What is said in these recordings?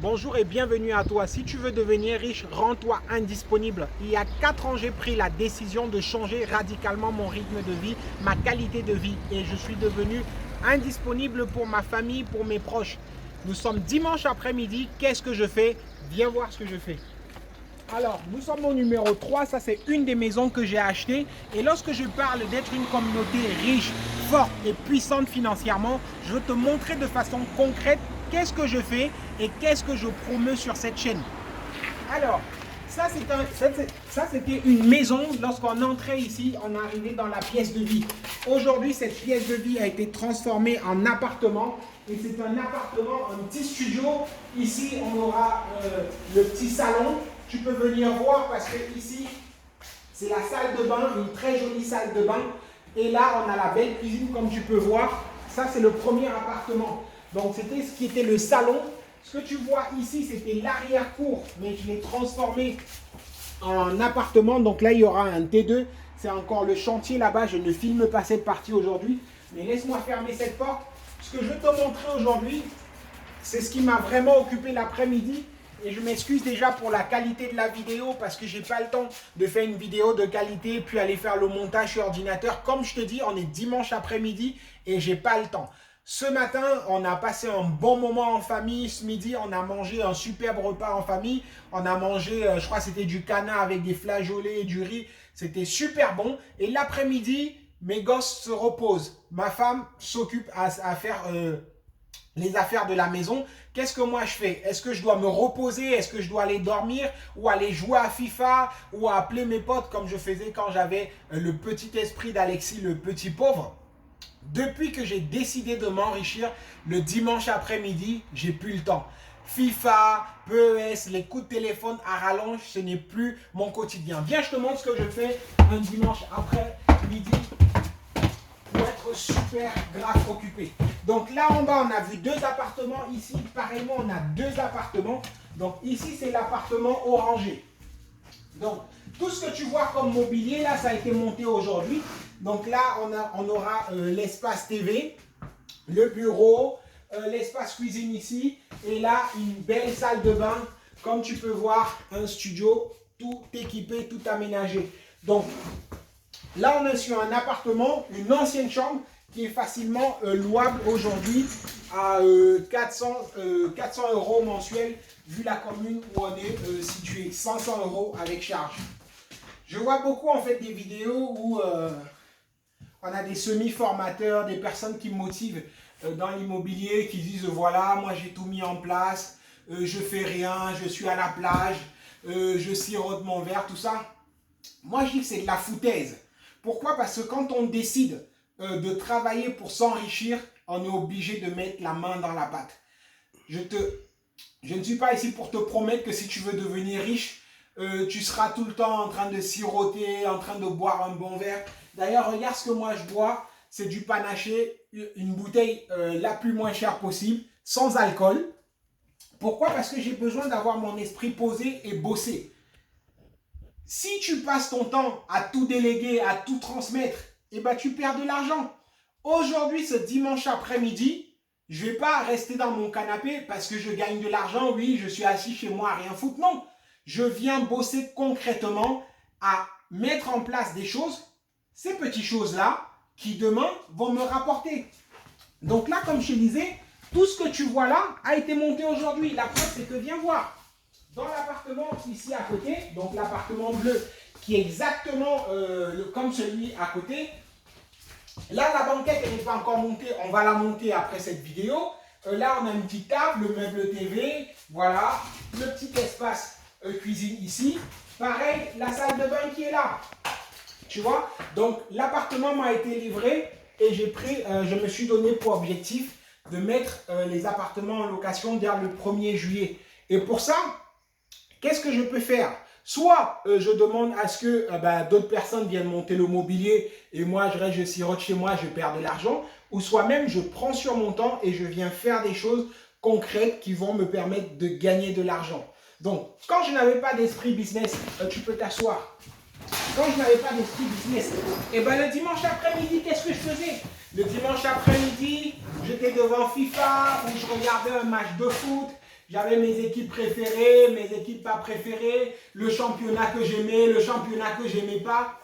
Bonjour et bienvenue à toi. Si tu veux devenir riche, rends-toi indisponible. Il y a 4 ans, j'ai pris la décision de changer radicalement mon rythme de vie, ma qualité de vie. Et je suis devenu indisponible pour ma famille, pour mes proches. Nous sommes dimanche après-midi. Qu'est-ce que je fais? Viens voir ce que je fais. Alors, nous sommes au numéro 3. Ça, c'est une des maisons que j'ai achetées. Et lorsque je parle d'être une communauté riche, forte et puissante financièrement, je veux te montrer de façon concrète qu'est-ce que je fais et qu'est-ce que je promeus sur cette chaîne. Alors, ça c'était une maison. Lorsqu'on entrait ici, on arrivait dans la pièce de vie. Aujourd'hui, cette pièce de vie a été transformée en appartement. Et c'est un appartement, un petit studio. Ici, on aura le petit salon. Tu peux venir voir parce que ici, c'est la salle de bain, une très jolie salle de bain. Et là, on a la belle cuisine comme tu peux voir. Ça, c'est le premier appartement. Donc, c'était ce qui était le salon. Ce que tu vois ici, c'était l'arrière-cour, mais je l'ai transformé en appartement. Donc là, il y aura un T2. C'est encore le chantier là-bas. Je ne filme pas cette partie aujourd'hui. Mais laisse-moi fermer cette porte. Ce que je vais te montrer aujourd'hui, c'est ce qui m'a vraiment occupé l'après-midi. Et je m'excuse déjà pour la qualité de la vidéo parce que j'ai pas le temps de faire une vidéo de qualité puis aller faire le montage sur ordinateur. Comme je te dis, on est dimanche après-midi et j'ai pas le temps. Ce matin, on a passé un bon moment en famille. Ce midi, on a mangé un superbe repas en famille. On a mangé, je crois que c'était du canard avec des flageolets et du riz. C'était super bon. Et l'après-midi, mes gosses se reposent. Ma femme s'occupe à faire les affaires de la maison. Qu'est-ce que moi je fais? Est-ce que je dois me reposer? Est-ce que je dois aller dormir? Ou aller jouer à FIFA? Ou appeler mes potes comme je faisais quand j'avais le petit esprit d'Alexis, le petit pauvre? Depuis que j'ai décidé de m'enrichir, le dimanche après-midi, j'ai plus le temps. FIFA, PES, les coups de téléphone à rallonge, ce n'est plus mon quotidien. Viens, je te montre ce que je fais un dimanche après-midi pour être super grave occupé. Donc là en bas, on a vu 2 appartements. Ici, pareillement, on a 2 appartements. Donc ici, c'est l'appartement orangé. Donc, tout ce que tu vois comme mobilier, là, ça a été monté aujourd'hui. Donc là, on aura l'espace TV, le bureau, l'espace cuisine ici. Et là, une belle salle de bain. Comme tu peux voir, un studio, tout équipé, tout aménagé. Donc, là, on est sur un appartement, une ancienne chambre qui est facilement louable aujourd'hui à 400 € mensuels vu la commune où on est situé, 500 € avec charge. Je vois beaucoup en fait des vidéos où on a des semi-formateurs, des personnes qui motivent dans l'immobilier, qui disent voilà, moi j'ai tout mis en place, je fais rien, je suis à la plage, je sirote mon verre, tout ça. Moi je dis que c'est de la foutaise. Pourquoi? Parce que quand on décide de travailler pour s'enrichir, on est obligé de mettre la main dans la pâte. Je ne suis pas ici pour te promettre que si tu veux devenir riche, tu seras tout le temps en train de siroter, en train de boire un bon verre. D'ailleurs, regarde ce que moi je bois. C'est du panaché, une bouteille la plus moins chère possible, sans alcool. Pourquoi? Parce que j'ai besoin d'avoir mon esprit posé et bosser. Si tu passes ton temps à tout déléguer, à tout transmettre, eh ben tu perds de l'argent. Aujourd'hui, ce dimanche après-midi, je ne vais pas rester dans mon canapé parce que je gagne de l'argent. Oui, je suis assis chez moi à rien foutre. Non, je viens bosser concrètement à mettre en place des choses, ces petites choses-là, qui demain vont me rapporter. Donc là, comme je te disais, tout ce que tu vois là a été monté aujourd'hui. La preuve, c'est que viens voir. Dans l'appartement ici à côté, donc l'appartement bleu qui est exactement comme celui à côté, là la banquette elle n'est pas encore montée, on va la monter après cette vidéo. Là on a une petite table, le meuble TV, voilà, le petit espace cuisine ici. Pareil, la salle de bain qui est là, tu vois. Donc l'appartement m'a été livré et je me suis donné pour objectif de mettre les appartements en location dès le 1er juillet. Et pour ça, qu'est-ce que je peux faire? Soit je demande à ce que d'autres personnes viennent monter le mobilier et moi je sirote chez moi, je perds de l'argent. Ou soit même je prends sur mon temps et je viens faire des choses concrètes qui vont me permettre de gagner de l'argent. Donc, quand je n'avais pas d'esprit business, tu peux t'asseoir. Quand je n'avais pas d'esprit business, et ben le dimanche après-midi, qu'est-ce que je faisais? Le dimanche après-midi, j'étais devant FIFA où je regardais un match de foot. J'avais mes équipes préférées, mes équipes pas préférées, le championnat que j'aimais, le championnat que j'aimais pas.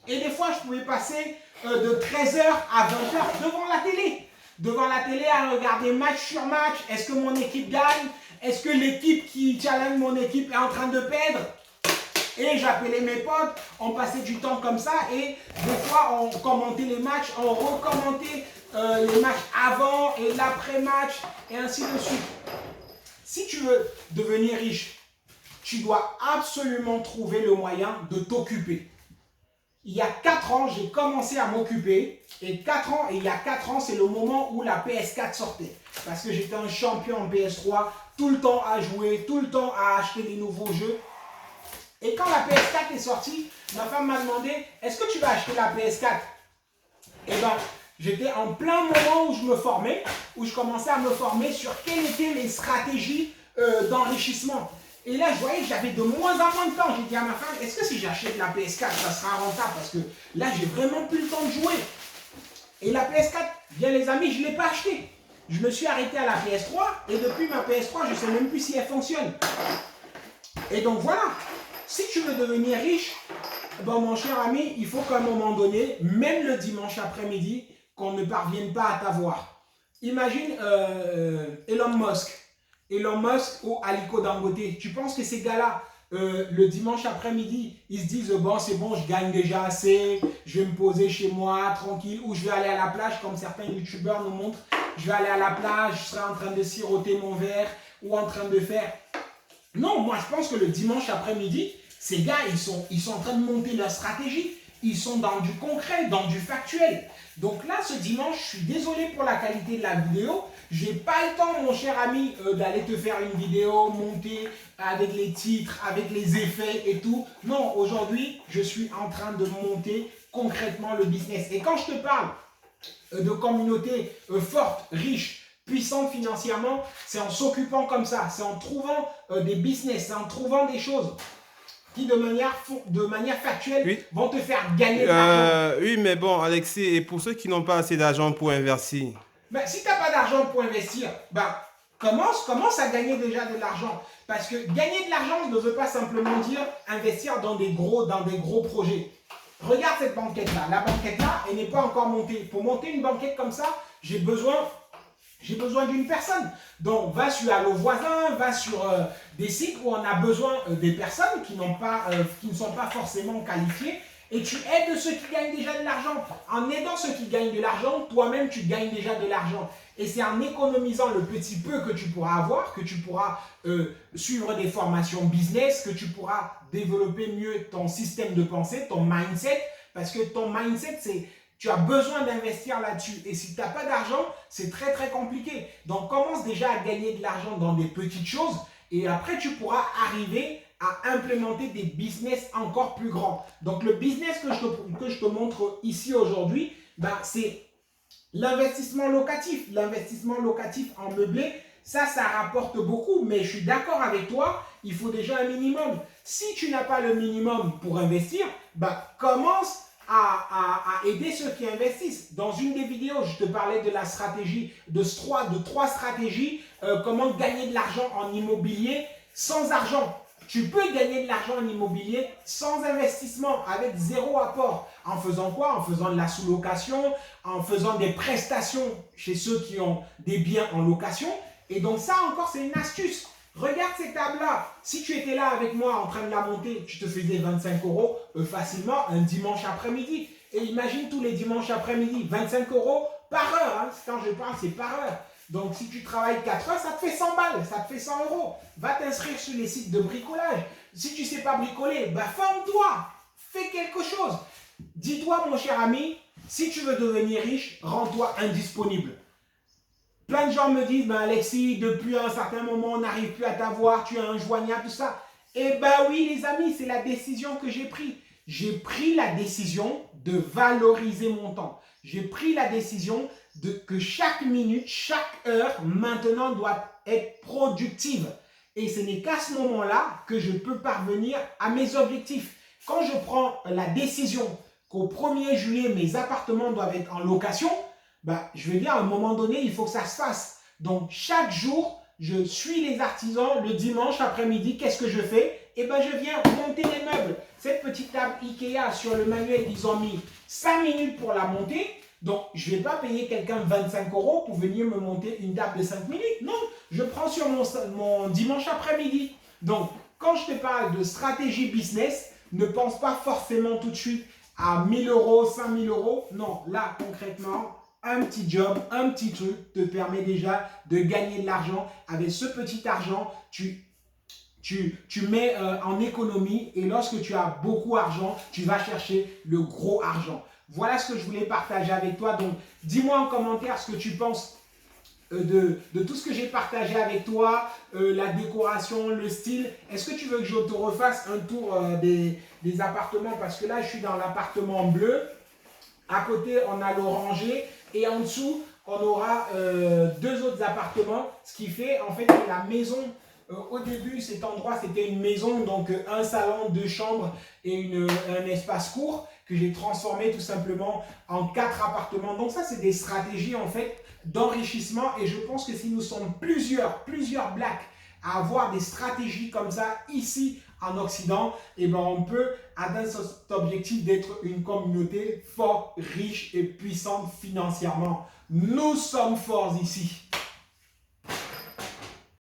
Et des fois, je pouvais passer de 13 heures à 20 heures devant la télé. Devant la télé à regarder match sur match. Est-ce que mon équipe gagne? Est-ce que l'équipe qui challenge mon équipe est en train de perdre? Et j'appelais mes potes, on passait du temps comme ça et des fois on commentait les matchs, on recommentait les matchs avant et l'après-match et ainsi de suite. Si tu veux devenir riche, tu dois absolument trouver le moyen de t'occuper. Il y a 4 ans, j'ai commencé à m'occuper et il y a 4 ans, c'est le moment où la PS4 sortait. Parce que j'étais un champion en PS3, tout le temps à jouer, tout le temps à acheter des nouveaux jeux. Et quand la PS4 est sortie, ma femme m'a demandé, est-ce que tu vas acheter la PS4? Et bien, j'étais en plein moment où je me formais, où je commençais à me former sur quelles étaient les stratégies d'enrichissement. Et là, je voyais que j'avais de moins en moins de temps. J'ai dit à ma femme, est-ce que si j'achète la PS4, ça sera rentable? Parce que là, j'ai vraiment plus le temps de jouer. Et la PS4, bien les amis, je ne l'ai pas achetée. Je me suis arrêté à la PS3 et depuis ma PS3, je ne sais même plus si elle fonctionne. Et donc voilà, si tu veux devenir riche, bon, mon cher ami, il faut qu'à un moment donné, même le dimanche après-midi, qu'on ne parvienne pas à t'avoir. Imagine Elon Musk. Elon Musk ou Aliko Dangote. Tu penses que ces gars-là, le dimanche après-midi, ils se disent bon, c'est bon, je gagne déjà assez, je vais me poser chez moi tranquille, ou je vais aller à la plage, comme certains youtubeurs nous montrent. Je vais aller à la plage, je serai en train de siroter mon verre ou en train de faire. Non, moi je pense que le dimanche après-midi, ces gars, ils sont en train de monter leur stratégie. Ils sont dans du concret, dans du factuel. Donc là, ce dimanche, je suis désolé pour la qualité de la vidéo. Je n'ai pas le temps, mon cher ami, d'aller te faire une vidéo montée avec les titres, avec les effets et tout. Non, aujourd'hui, je suis en train de monter concrètement le business. Et quand je te parle de communauté forte, riche, puissante financièrement, c'est en s'occupant comme ça, c'est en trouvant des business, c'est en trouvant des choses qui de manière factuelle oui. Vont te faire gagner de l'argent. Oui, mais bon, Alexis, et pour ceux qui n'ont pas assez d'argent pour investir? Ben, si tu n'as pas d'argent pour investir, ben, commence à gagner déjà de l'argent. Parce que gagner de l'argent ne veut pas simplement dire investir dans des gros projets. Regarde cette banquette-là. La banquette-là, elle n'est pas encore montée. Pour monter une banquette comme ça, j'ai besoin d'une personne. Donc, va sur Allo Voisin, va sur des sites où on a besoin des personnes qui ne sont pas forcément qualifiées et tu aides ceux qui gagnent déjà de l'argent. En aidant ceux qui gagnent de l'argent, toi-même, tu gagnes déjà de l'argent. Et c'est en économisant le petit peu que tu pourras avoir, que tu pourras suivre des formations business, que tu pourras développer mieux ton système de pensée, ton mindset, parce que ton mindset, c'est... Tu as besoin d'investir là-dessus. Et si tu n'as pas d'argent, c'est très très compliqué. Donc commence déjà à gagner de l'argent dans des petites choses. Et après, tu pourras arriver à implémenter des business encore plus grands. Donc le business que je te montre ici aujourd'hui, ben, c'est l'investissement locatif. L'investissement locatif en meublé, ça rapporte beaucoup. Mais je suis d'accord avec toi, il faut déjà un minimum. Si tu n'as pas le minimum pour investir, ben, commence à aider ceux qui investissent. Dans une des vidéos, je te parlais de la stratégie, de trois stratégies, comment gagner de l'argent en immobilier sans argent. Tu peux gagner de l'argent en immobilier sans investissement, avec zéro apport. En faisant quoi? En faisant de la sous-location, en faisant des prestations chez ceux qui ont des biens en location. Et donc ça encore, c'est une astuce. Regarde ces tables-là. Si tu étais là avec moi en train de la monter, tu te faisais 25 € facilement un dimanche après-midi. Et imagine tous les dimanches après-midi, 25 € par heure. Hein. Quand je parle, c'est par heure. Donc si tu travailles 4 heures, ça te fait 100 balles, ça te fait 100 €. Va t'inscrire sur les sites de bricolage. Si tu ne sais pas bricoler, bah forme-toi. Fais quelque chose. Dis-toi, mon cher ami, si tu veux devenir riche, rends-toi indisponible. Plein de gens me disent, ben Alexis, depuis un certain moment, on n'arrive plus à t'avoir, tu es injoignable, tout ça. Eh ben oui, les amis, c'est la décision que j'ai prise. J'ai pris la décision de valoriser mon temps. J'ai pris la décision que chaque minute, chaque heure, maintenant, doit être productive. Et ce n'est qu'à ce moment-là que je peux parvenir à mes objectifs. Quand je prends la décision qu'au 1er juillet, mes appartements doivent être en location, bah, je veux dire, à un moment donné, il faut que ça se fasse. Donc, chaque jour, je suis les artisans. Le dimanche après-midi, qu'est-ce que je fais? Eh ben, je viens monter les meubles. Cette petite table Ikea, sur le manuel, ils ont mis 5 minutes pour la monter. Donc, je ne vais pas payer quelqu'un 25 € pour venir me monter une table de 5 minutes. Non, je prends sur mon dimanche après-midi. Donc, quand je te parle de stratégie business, ne pense pas forcément tout de suite à 1000 €, 5000 €. Non, là, concrètement, un petit job, un petit truc te permet déjà de gagner de l'argent. Avec ce petit argent, tu mets en économie et lorsque tu as beaucoup d'argent, tu vas chercher le gros argent. Voilà ce que je voulais partager avec toi. Donc, dis-moi en commentaire ce que tu penses de tout ce que j'ai partagé avec toi, la décoration, le style. Est-ce que tu veux que je te refasse un tour des appartements? Parce que là, je suis dans l'appartement bleu. À côté, on a l'oranger. Et en dessous, on aura deux autres appartements. Ce qui fait, en fait, que la maison, au début, cet endroit, c'était une maison. Donc, un salon, deux chambres et un espace court que j'ai transformé tout simplement en 4 appartements. Donc, ça, c'est des stratégies, en fait, d'enrichissement. Et je pense que si nous sommes plusieurs blacks à avoir des stratégies comme ça ici en Occident, eh ben on peut atteindre cet objectif d'être une communauté forte, riche et puissante financièrement. Nous sommes forts ici.